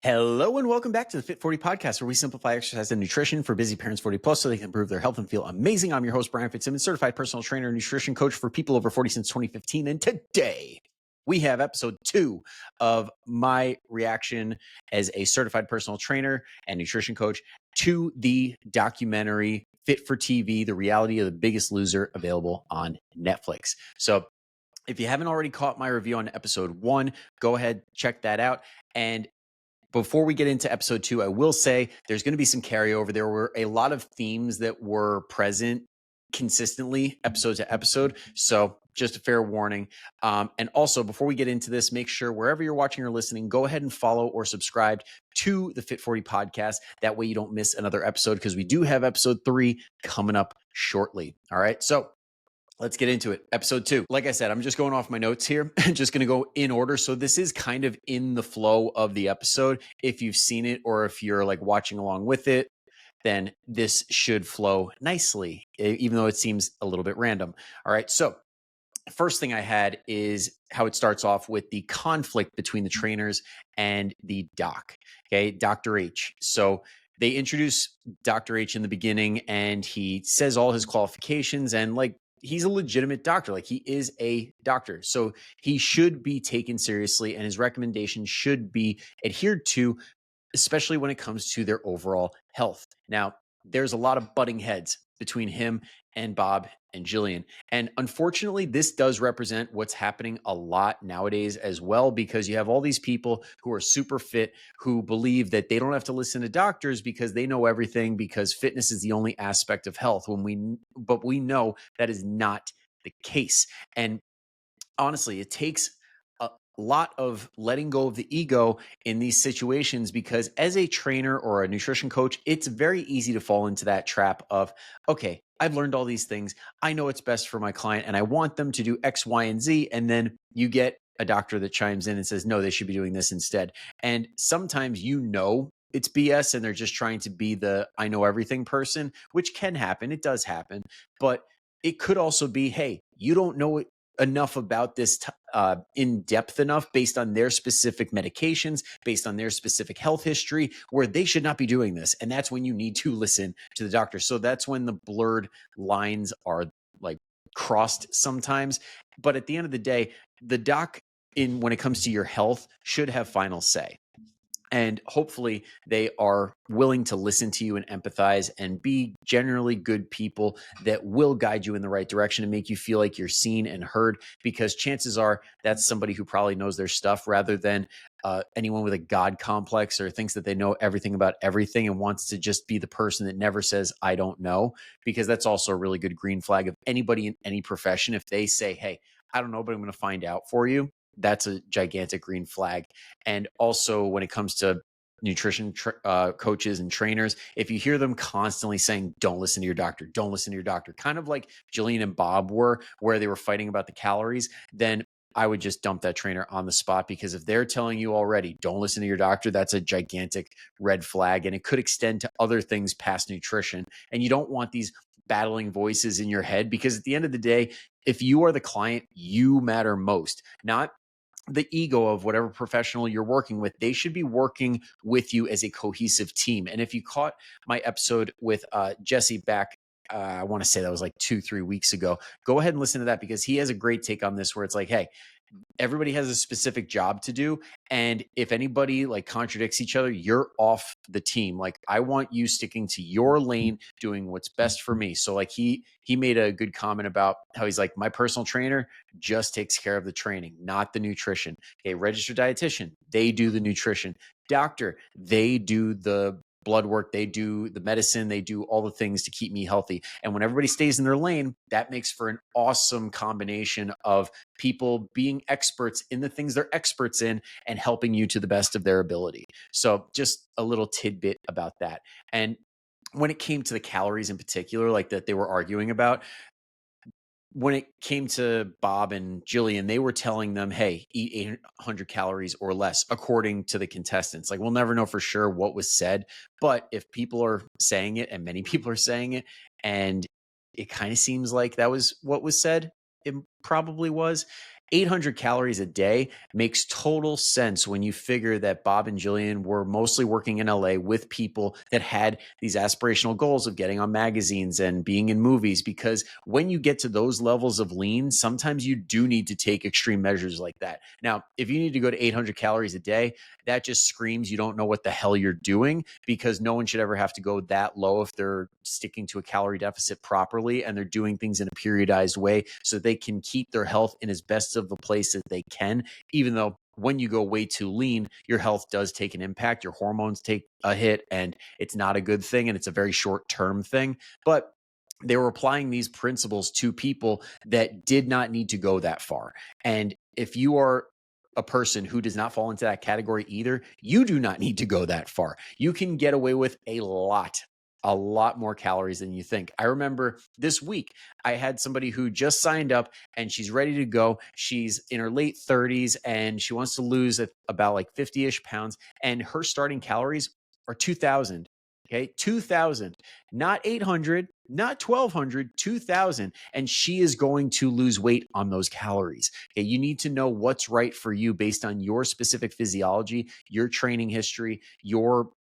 Hello and welcome back to the FIT40 Podcast, where we simplify exercise and nutrition for busy parents 40 plus so they can improve their health and feel amazing. I'm your host, Brian Fitzsimmons, certified personal trainer and nutrition coach for people over 40 since 2015. And today we have episode 2 of my reaction as a certified personal trainer and nutrition coach to the documentary Fit for TV, The Reality of the Biggest Loser, available on Netflix. So if you haven't already caught my review on episode 1, go ahead, check that out. And before we get into episode 2, I will say there's going to be some carryover. There were a lot of themes that were present consistently episode to episode. So just a fair warning. And also, before we get into this, make sure wherever you're watching or listening, go ahead and follow or subscribe to the FIT40 Podcast. That way you don't miss another episode, because we do have episode 3 coming up shortly. All right. So let's get into it. Episode 2. Like I said, I'm just going off my notes here. I'm just going to go in order. So this is kind of in the flow of the episode. If you've seen it or if you're like watching along with it, then this should flow nicely, even though it seems a little bit random. All right. So first thing I had is how it starts off with the conflict between the trainers and the doc. Okay. Dr. H. So they introduce Dr. H in the beginning, and he says all his qualifications, and like, he's a legitimate doctor. Like, he is a doctor. So he should be taken seriously, and his recommendations should be adhered to, especially when it comes to their overall health. Now, there's a lot of butting heads between him and Bob and Jillian. And unfortunately, this does represent what's happening a lot nowadays as well, because you have all these people who are super fit, who believe that they don't have to listen to doctors because they know everything, because fitness is the only aspect of health, but we know that is not the case. And honestly, it takes a lot of letting go of the ego in these situations, because as a trainer or a nutrition coach, it's very easy to fall into that trap of, okay, I've learned all these things. I know it's best for my client and I want them to do X, Y, and Z. And then you get a doctor that chimes in and says, no, they should be doing this instead. And sometimes it's BS and they're just trying to be the I know everything person, which can happen. It does happen. But it could also be, hey, you don't know enough about this in depth enough based on their specific medications, based on their specific health history, where they should not be doing this. And that's when you need to listen to the doctor. So that's when the blurred lines are like crossed sometimes. But at the end of the day, the doc, when it comes to your health, should have final say. And hopefully they are willing to listen to you and empathize and be generally good people that will guide you in the right direction and make you feel like you're seen and heard, because chances are that's somebody who probably knows their stuff, rather than anyone with a God complex or thinks that they know everything about everything and wants to just be the person that never says, I don't know, because that's also a really good green flag of anybody in any profession. If they say, hey, I don't know, but I'm going to find out for you, that's a gigantic green flag. And also when it comes to nutrition coaches and trainers, if you hear them constantly saying, don't listen to your doctor, don't listen to your doctor, kind of like Jillian and Bob were, where they were fighting about the calories, then I would just dump that trainer on the spot, because if they're telling you already, don't listen to your doctor, that's a gigantic red flag. And it could extend to other things past nutrition. And you don't want these battling voices in your head, because at the end of the day, if you are the client, you matter most, not the ego of whatever professional you're working with. They should be working with you as a cohesive team. And if you caught my episode with Jesse back, I want to say that was like 2-3 weeks ago, go ahead and listen to that, because he has a great take on this, where it's like, hey, everybody has a specific job to do. And if anybody like contradicts each other, you're off the team. Like, I want you sticking to your lane, doing what's best for me. So like he made a good comment about how he's like, my personal trainer just takes care of the training, not the nutrition. Okay. Registered dietitian, they do the nutrition. Doctor, they do the blood work, they do the medicine, they do all the things to keep me healthy. And when everybody stays in their lane, that makes for an awesome combination of people being experts in the things they're experts in and helping you to the best of their ability. So just a little tidbit about that. And when it came to the calories in particular, like that they were arguing about, when it came to Bob and Jillian, they were telling them, hey, eat 800 calories or less, according to the contestants. Like, we'll never know for sure what was said, but if people are saying it, and many people are saying it, and it kind of seems like that was what was said, it probably was. 800 calories a day makes total sense when you figure that Bob and Jillian were mostly working in LA with people that had these aspirational goals of getting on magazines and being in movies. Because when you get to those levels of lean, sometimes you do need to take extreme measures like that. Now, if you need to go to 800 calories a day, that just screams you don't know what the hell you're doing, because no one should ever have to go that low if they're sticking to a calorie deficit properly and they're doing things in a periodized way so they can keep their health in as best of a place as they can, even though when you go way too lean, your health does take an impact. Your hormones take a hit, and it's not a good thing. And it's a very short-term thing. But they were applying these principles to people that did not need to go that far. And if you are a person who does not fall into that category either, you do not need to go that far. You can get away with a lot more calories than you think. I remember this week, I had somebody who just signed up and she's ready to go. She's in her late 30s and she wants to lose about like 50-ish pounds. And her starting calories are 2,000. Okay, 2,000, not 800, not 1,200, 2,000. And she is going to lose weight on those calories. Okay, you need to know what's right for you based on your specific physiology, your training history, your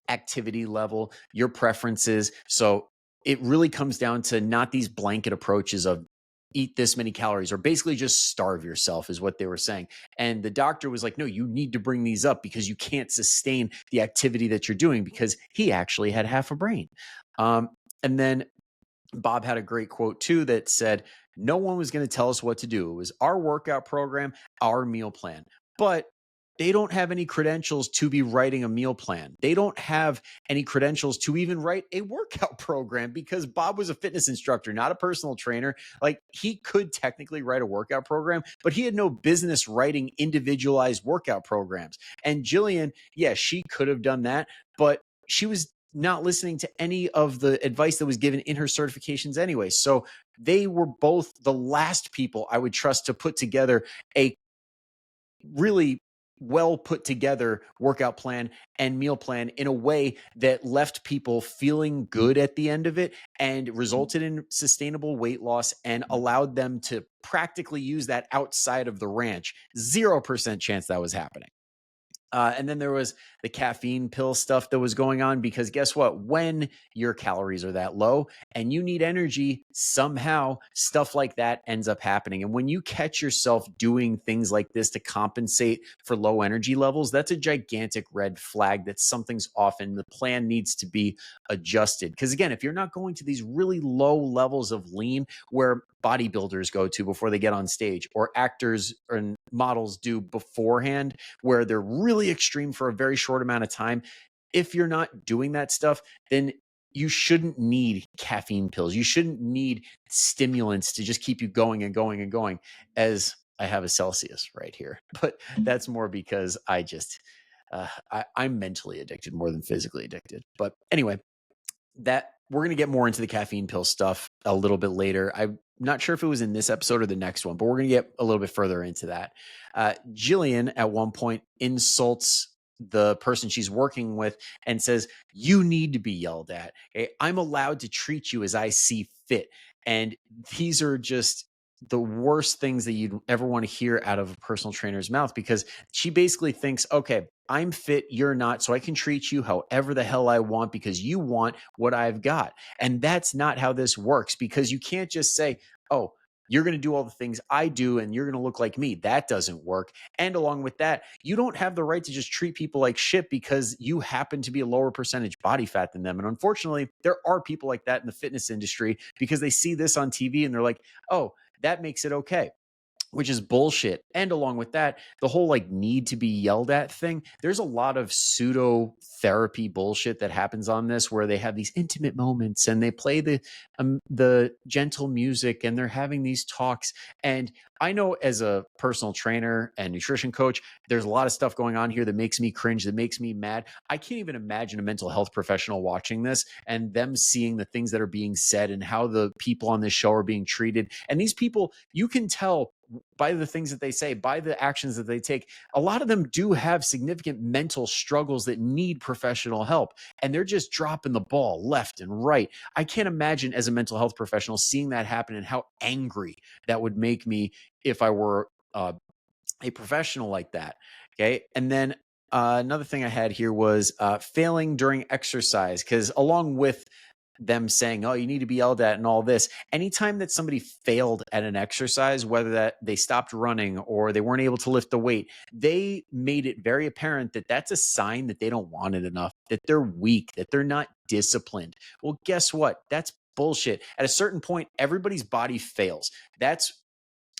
activity level, your preferences. So it really comes down to not these blanket approaches of eat this many calories or basically just starve yourself is what they were saying. And the doctor was like, no, you need to bring these up because you can't sustain the activity that you're doing, because he actually had half a brain. And then Bob had a great quote too that said, no one was going to tell us what to do. It was our workout program, our meal plan. But they don't have any credentials to be writing a meal plan. They don't have any credentials to even write a workout program, because Bob was a fitness instructor, not a personal trainer. Like, he could technically write a workout program, but he had no business writing individualized workout programs. And Jillian, yeah, she could have done that, but she was not listening to any of the advice that was given in her certifications anyway. So they were both the last people I would trust to put together a really well put together workout plan and meal plan in a way that left people feeling good at the end of it and resulted in sustainable weight loss and allowed them to practically use that outside of the ranch. 0% chance that was happening. And then there was the caffeine pill stuff that was going on, because guess what? When your calories are that low and you need energy, somehow stuff like that ends up happening. And when you catch yourself doing things like this to compensate for low energy levels, that's a gigantic red flag that something's off and the plan needs to be adjusted. Because again, if you're not going to these really low levels of lean where bodybuilders go to before they get on stage, or actors and models do beforehand, where they're really extreme for a very short amount of time, if you're not doing that stuff, then you shouldn't need caffeine pills. You shouldn't need stimulants to just keep you going and going and going. As I have a Celsius right here, but that's more because I'm mentally addicted more than physically addicted. But anyway, that we're going to get more into the caffeine pill stuff a little bit later. I'm not sure if it was in this episode or the next one, but we're going to get a little bit further into that. Jillian at one point insults the person she's working with and says, you need to be yelled at. Okay? I'm allowed to treat you as I see fit. And these are just the worst things that you'd ever want to hear out of a personal trainer's mouth, because she basically thinks, okay, I'm fit, you're not, so I can treat you however the hell I want because you want what I've got. And that's not how this works, because you can't just say, oh, you're going to do all the things I do and you're going to look like me. That doesn't work. And along with that, you don't have the right to just treat people like shit because you happen to be a lower percentage body fat than them. And unfortunately, there are people like that in the fitness industry, because they see this on TV and they're like, oh, that makes it okay, which is bullshit. And along with that, the whole like need to be yelled at thing, there's a lot of pseudo therapy bullshit that happens on this, where they have these intimate moments and they play the gentle music and they're having these talks. And I know, as a personal trainer and nutrition coach, there's a lot of stuff going on here that makes me cringe, that makes me mad. I can't even imagine a mental health professional watching this and them seeing the things that are being said and how the people on this show are being treated. And these people, you can tell by the things that they say, by the actions that they take, a lot of them do have significant mental struggles that need professional help. And they're just dropping the ball left and right. I can't imagine, as a mental health professional, seeing that happen and how angry that would make me if I were uh, a professional like that. Okay. And then another thing I had here was failing during exercise, because along with them saying, oh, you need to be yelled at and all this, anytime that somebody failed at an exercise, whether that they stopped running or they weren't able to lift the weight, they made it very apparent that that's a sign that they don't want it enough, that they're weak, that they're not disciplined. Well, guess what? That's bullshit. At a certain point, everybody's body fails. That's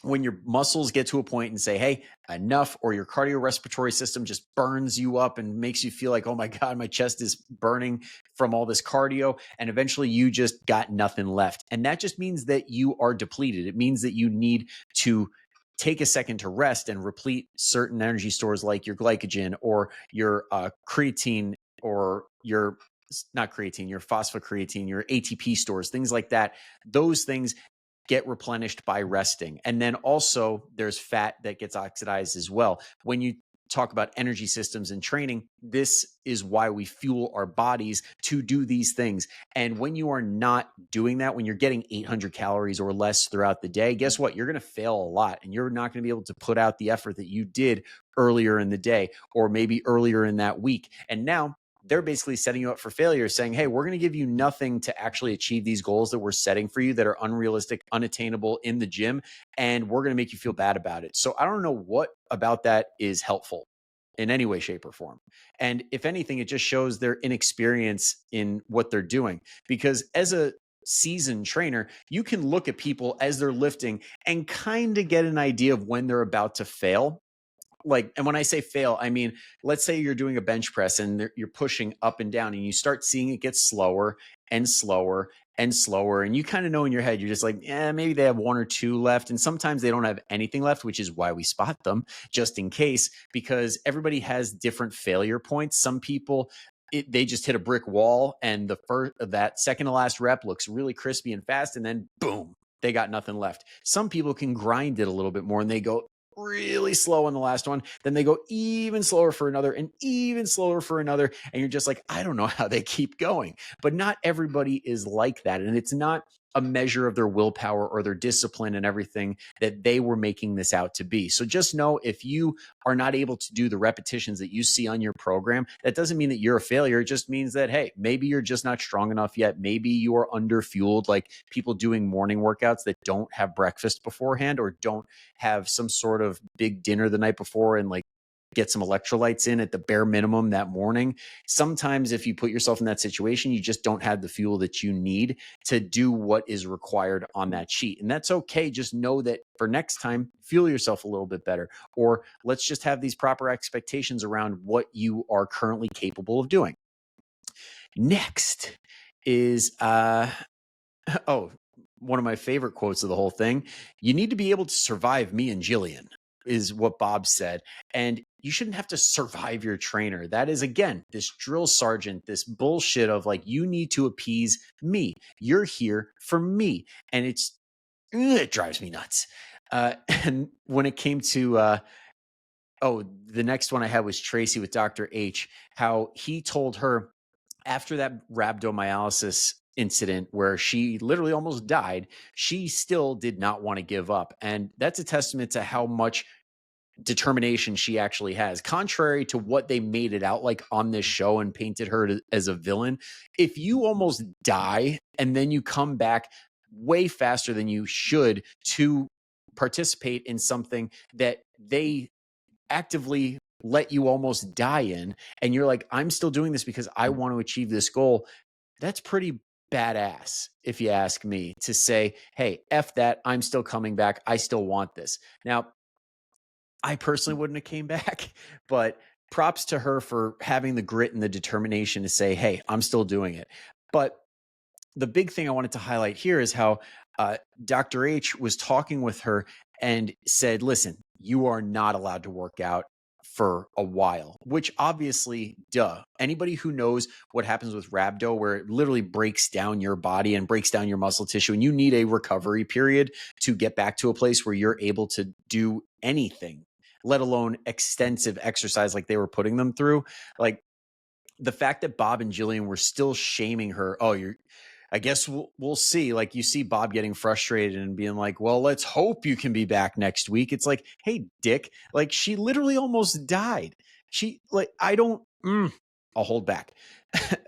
when your muscles get to a point and say, hey, enough, or your cardiorespiratory system just burns you up and makes you feel like, oh my God, my chest is burning from all this cardio. And eventually you just got nothing left. And that just means that you are depleted. It means that you need to take a second to rest and replete certain energy stores like your glycogen or your creatine, or your not creatine, your phosphocreatine, your ATP stores, things like that. Those things get replenished by resting. And then also there's fat that gets oxidized as well. When you talk about energy systems and training, this is why we fuel our bodies to do these things. And when you are not doing that, when you're getting 800 calories or less throughout the day, guess what? You're going to fail a lot, and you're not going to be able to put out the effort that you did earlier in the day or maybe earlier in that week. And now they're basically setting you up for failure, saying, hey, we're going to give you nothing to actually achieve these goals that we're setting for you that are unrealistic, unattainable in the gym. And we're going to make you feel bad about it. So I don't know what about that is helpful in any way, shape, or form. And if anything, it just shows their inexperience in what they're doing. Because as a seasoned trainer, you can look at people as they're lifting and kind of get an idea of when they're about to fail. Like, and when I say fail, I mean, let's say you're doing a bench press and you're pushing up and down, and you start seeing it get slower and slower and slower. And you kind of know in your head, you're just like, maybe they have one or two left. And sometimes they don't have anything left, which is why we spot them just in case, because everybody has different failure points. Some people, they just hit a brick wall, and the first of that second to last rep looks really crispy and fast. And then boom, they got nothing left. Some people can grind it a little bit more, and they go really slow on the last one, then they go even slower for another and even slower for another, and you're just like, I don't know how they keep going. But not everybody is like that, and it's not a measure of their willpower or their discipline and everything that they were making this out to be. So just know, if you are not able to do the repetitions that you see on your program, that doesn't mean that you're a failure. It just means that, hey, maybe you're just not strong enough yet. Maybe you are under fueled, like people doing morning workouts that don't have breakfast beforehand or don't have some sort of big dinner the night before and like get some electrolytes in at the bare minimum that morning. Sometimes if you put yourself in that situation, you just don't have the fuel that you need to do what is required on that sheet. And that's okay. Just know that for next time, fuel yourself a little bit better, or let's just have these proper expectations around what you are currently capable of doing. Next is, one of my favorite quotes of the whole thing. You need to be able to survive me and Jillian, is what Bob said. And you shouldn't have to survive your trainer. That is, again, this drill sergeant, this bullshit of like, you need to appease me. You're here for me. And it drives me nuts. And when it came to, the next one I had was Tracy with Dr. H, how he told her after that rhabdomyolysis incident where she literally almost died, she still did not want to give up. And that's a testament to how much determination she actually has, contrary to what they made it out like on this show and painted her as a villain. If you almost die and then you come back way faster than you should to participate in something that they actively let you almost die in, and you're like, I'm still doing this because I want to achieve this goal, that's pretty badass, if you ask me, to say, hey, F that, I'm still coming back. I still want this. Now, I personally wouldn't have came back, but props to her for having the grit and the determination to say, hey, I'm still doing it. But the big thing I wanted to highlight here is how Dr. H was talking with her and said, listen, you are not allowed to work out for a while, which obviously, anybody who knows what happens with rhabdo, where it literally breaks down your body and breaks down your muscle tissue, and you need a recovery period to get back to a place where you're able to do anything, let alone extensive exercise like they were putting them through. Like, the fact that Bob and Jillian were still shaming her, I guess we'll see. Like you see Bob getting frustrated and being like, "Well, let's hope you can be back next week." It's like, "Hey, Dick, like she literally almost died. She like I don't I'll hold back."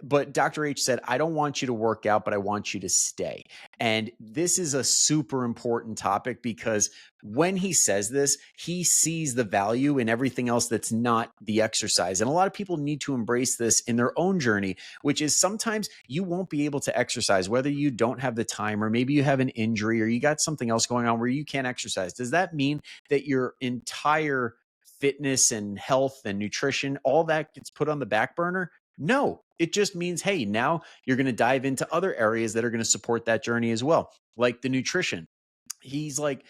But Dr. H said, "I don't want you to work out, but I want you to stay." And this is a super important topic because when he says this, he sees the value in everything else that's not the exercise. And a lot of people need to embrace this in their own journey, which is sometimes you won't be able to exercise, whether you don't have the time or maybe you have an injury or you got something else going on where you can't exercise. Does that mean that your entire fitness and health and nutrition, all that gets put on the back burner? No, it just means, hey, now you're going to dive into other areas that are going to support that journey as well, like the nutrition. He's like,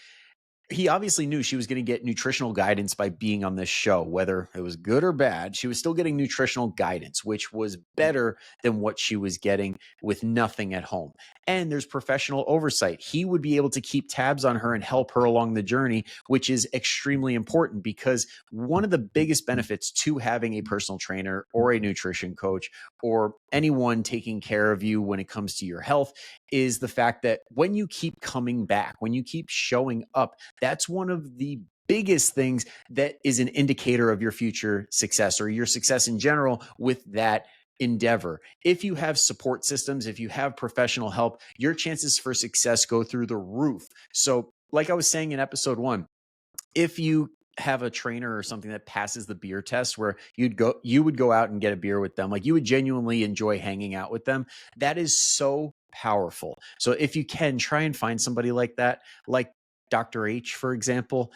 he obviously knew she was going to get nutritional guidance by being on this show, whether it was good or bad. She was still getting nutritional guidance, which was better than what she was getting with nothing at home. And there's professional oversight. He would be able to keep tabs on her and help her along the journey, which is extremely important because one of the biggest benefits to having a personal trainer or a nutrition coach or anyone taking care of you when it comes to your health is the fact that when you keep coming back, when you keep showing up, that's one of the biggest things that is an indicator of your future success or your success in general with that endeavor. If you have support systems, if you have professional help, your chances for success go through the roof. So, like I was saying in episode 1, if you have a trainer or something that passes the beer test where you would go out and get a beer with them, like you would genuinely enjoy hanging out with them, that is so powerful. So if you can try and find somebody like that, like Dr. H, for example.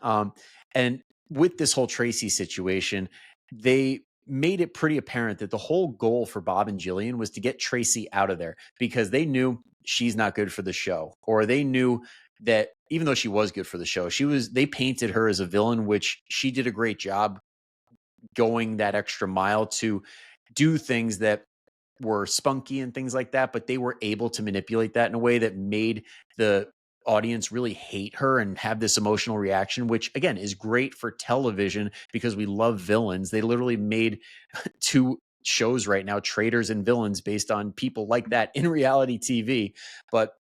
um, and with this whole Tracy situation, they made it pretty apparent that the whole goal for Bob and Jillian was to get Tracy out of there because they knew she's not good for the show, or they knew that even though she was good for the show, they painted her as a villain, which she did a great job going that extra mile to do things that were spunky and things like that, but they were able to manipulate that in a way that made the audience really hate her and have this emotional reaction, which again is great for television because we love villains. They literally made 2 shows right now, Traitors and Villains, based on people like that in reality TV. But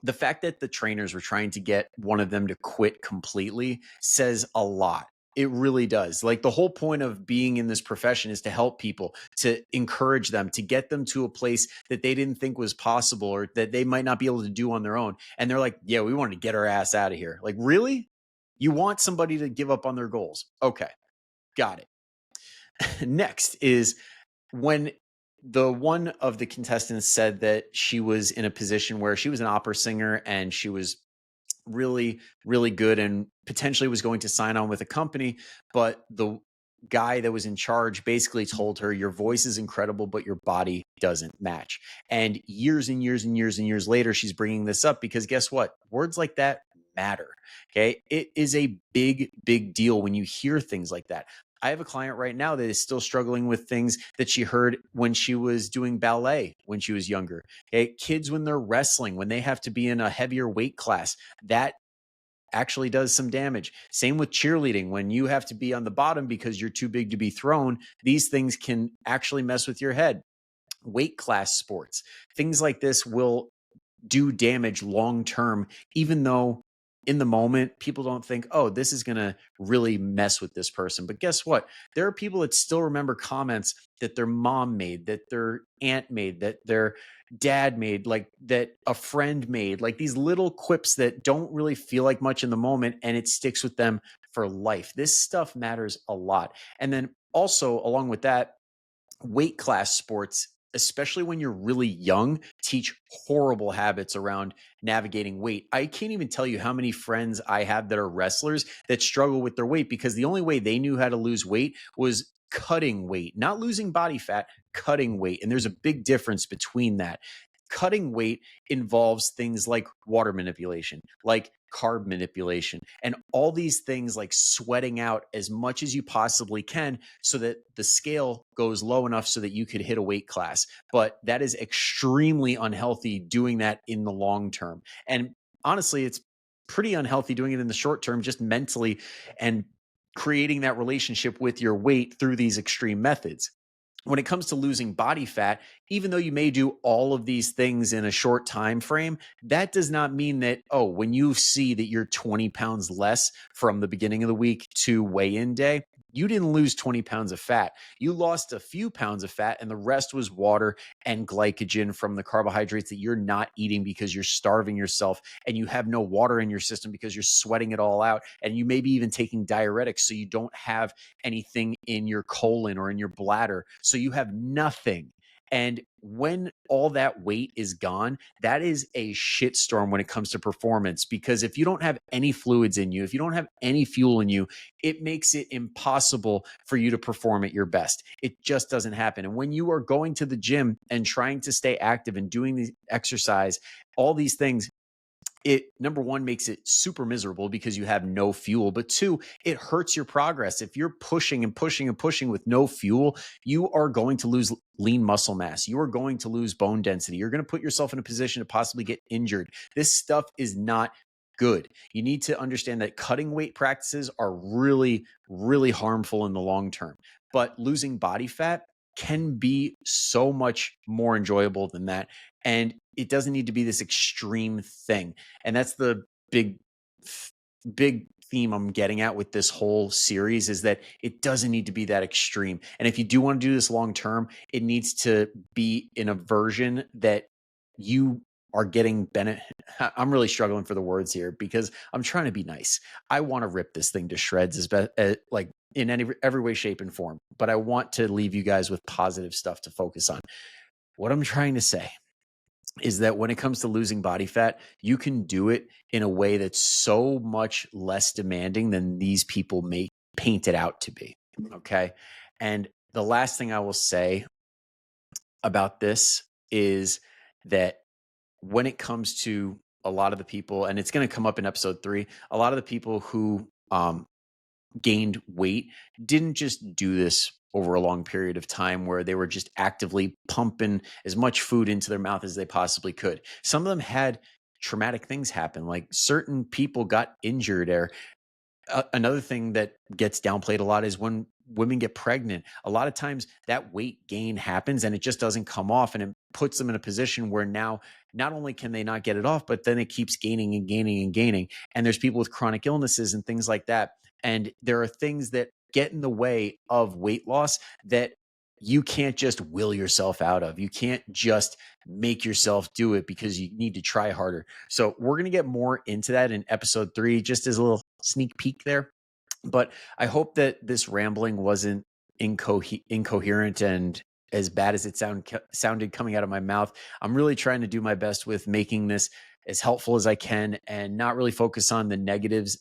the fact that the trainers were trying to get one of them to quit completely says a lot. It really does. Like the whole point of being in this profession is to help people, to encourage them, to get them to a place that they didn't think was possible or that they might not be able to do on their own. And they're like, yeah, we want to get our ass out of here. Like, really? You want somebody to give up on their goals? Okay, got it. Next is when the one of the contestants said that she was in a position where she was an opera singer and she was really, really good and potentially was going to sign on with a company. But the guy that was in charge basically told her, your voice is incredible, but your body doesn't match. And years and years and years and years later, she's bringing this up because guess what? Words like that matter. Okay. It is a big, big deal when you hear things like that. I have a client right now that is still struggling with things that she heard when she was doing ballet when she was younger. Okay. Kids, when they're wrestling, when they have to be in a heavier weight class, that actually does some damage. Same with cheerleading. When you have to be on the bottom because you're too big to be thrown, these things can actually mess with your head. Weight class sports, things like this will do damage long term, even though in the moment people don't think, oh, this is going to really mess with this person. But guess what? There are people that still remember comments that their mom made, that their aunt made, that their dad made, like that a friend made, like these little quips that don't really feel like much in the moment, and it sticks with them for life. This stuff matters a lot. And then also along with that, weight class sports, especially when you're really young, teach horrible habits around navigating weight. I can't even tell you how many friends I have that are wrestlers that struggle with their weight because the only way they knew how to lose weight was cutting weight, not losing body fat, cutting weight. And there's a big difference between that. Cutting weight involves things like water manipulation, like carb manipulation, and all these things like sweating out as much as you possibly can so that the scale goes low enough so that you could hit a weight class. But that is extremely unhealthy doing that in the long term. And honestly, it's pretty unhealthy doing it in the short term, just mentally and creating that relationship with your weight through these extreme methods. when it comes to losing body fat, even though you may do all of these things in a short time frame, that does not mean that, oh, when you see that you're 20 pounds less from the beginning of the week to weigh-in day, you didn't lose 20 pounds of fat. You lost a few pounds of fat, and the rest was water and glycogen from the carbohydrates that you're not eating because you're starving yourself and you have no water in your system because you're sweating it all out. And you may be even taking diuretics so you don't have anything in your colon or in your bladder. So you have nothing. And when all that weight is gone, that is a shitstorm when it comes to performance, because if you don't have any fluids in you, if you don't have any fuel in you, it makes it impossible for you to perform at your best. It just doesn't happen. And when you are going to the gym and trying to stay active and doing the exercise, all these things, it, number one, makes it super miserable because you have no fuel, but two, it hurts your progress. If you're pushing and pushing and pushing with no fuel, you are going to lose lean muscle mass. You are going to lose bone density. You're going to put yourself in a position to possibly get injured. This stuff is not good. You need to understand that cutting weight practices are really, really harmful in the long term, but losing body fat can be so much more enjoyable than that. And it doesn't need to be this extreme thing. And that's the big theme I'm getting at with this whole series, is that it doesn't need to be that extreme. And if you do want to do this long term, it needs to be in a version that you are getting benefit. I'm really struggling for the words here because I'm trying to be nice. I want to rip this thing to shreds like in every way, shape, and form, but I want to leave you guys with positive stuff to focus on. What I'm trying to say is that when it comes to losing body fat, you can do it in a way that's so much less demanding than these people may paint it out to be. Okay. And the last thing I will say about this is that when it comes to a lot of the people, and it's going to come up in episode 3, a lot of the people who gained weight didn't just do this over a long period of time where they were just actively pumping as much food into their mouth as they possibly could. Some of them had traumatic things happen, like certain people got injured. Or another thing that gets downplayed a lot is when women get pregnant. A lot of times that weight gain happens and it just doesn't come off, and it puts them in a position where now not only can they not get it off, but then it keeps gaining and gaining and gaining. And there's people with chronic illnesses and things like that. And there are things that get in the way of weight loss that you can't just will yourself out of. You can't just make yourself do it because you need to try harder. So we're going to get more into that in episode 3, just as a little sneak peek there. But I hope that this rambling wasn't incoherent and as bad as it sounded coming out of my mouth. I'm really trying to do my best with making this as helpful as I can and not really focus on the negatives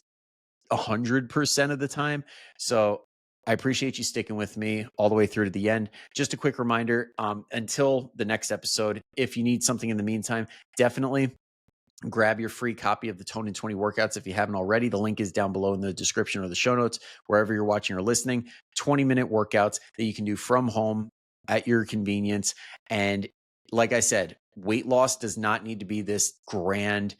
100% of the time. So I appreciate you sticking with me all the way through to the end. Just a quick reminder, until the next episode, if you need something in the meantime, definitely grab your free copy of the Tone in 20 workouts if you haven't already. The link is down below in the description or the show notes, wherever you're watching or listening. 20-minute workouts that you can do from home at your convenience. And like I said, weight loss does not need to be this grand,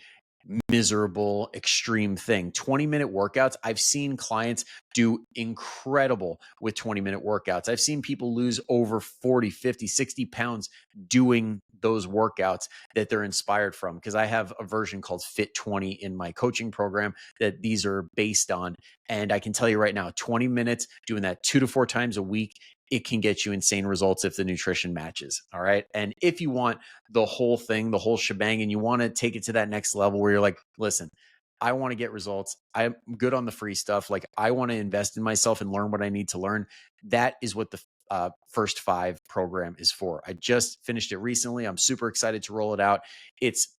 miserable, extreme thing. 20-minute workouts. I've seen clients do incredible with 20-minute workouts. I've seen people lose over 40, 50, 60 pounds doing those workouts that they're inspired from, because I have a version called FIT40 in my coaching program that these are based on. And I can tell you right now, 20 minutes doing that 2 to 4 times a week, it can get you insane results if the nutrition matches. All right. And if you want the whole thing, the whole shebang, and you want to take it to that next level where you're like, listen, I want to get results. I'm good on the free stuff. Like, I want to invest in myself and learn what I need to learn. That is what the First 5 program is for. I just finished it recently. I'm super excited to roll it out. It's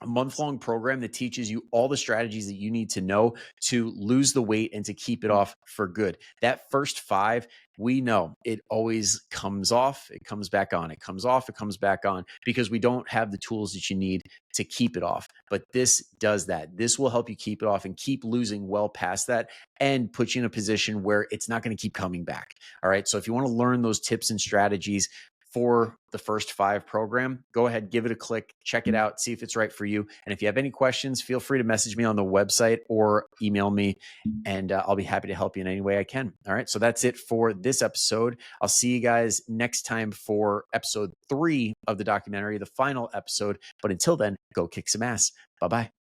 a month-long program that teaches you all the strategies that you need to know to lose the weight and to keep it off for good. That first 5, we know it always comes off, it comes back on, it comes off, it comes back on, because we don't have the tools that you need to keep it off. But this does that. This will help you keep it off and keep losing well past that, and put you in a position where it's not going to keep coming back. All right. So if you want to learn those tips and strategies for the First 5 program. Go ahead, give it a click, check it out, see if it's right for you. And if you have any questions, feel free to message me on the website or email me, and I'll be happy to help you in any way I can. All right. So that's it for this episode. I'll see you guys next time for episode 3 of the documentary, the final episode. But until then, go kick some ass. Bye-bye.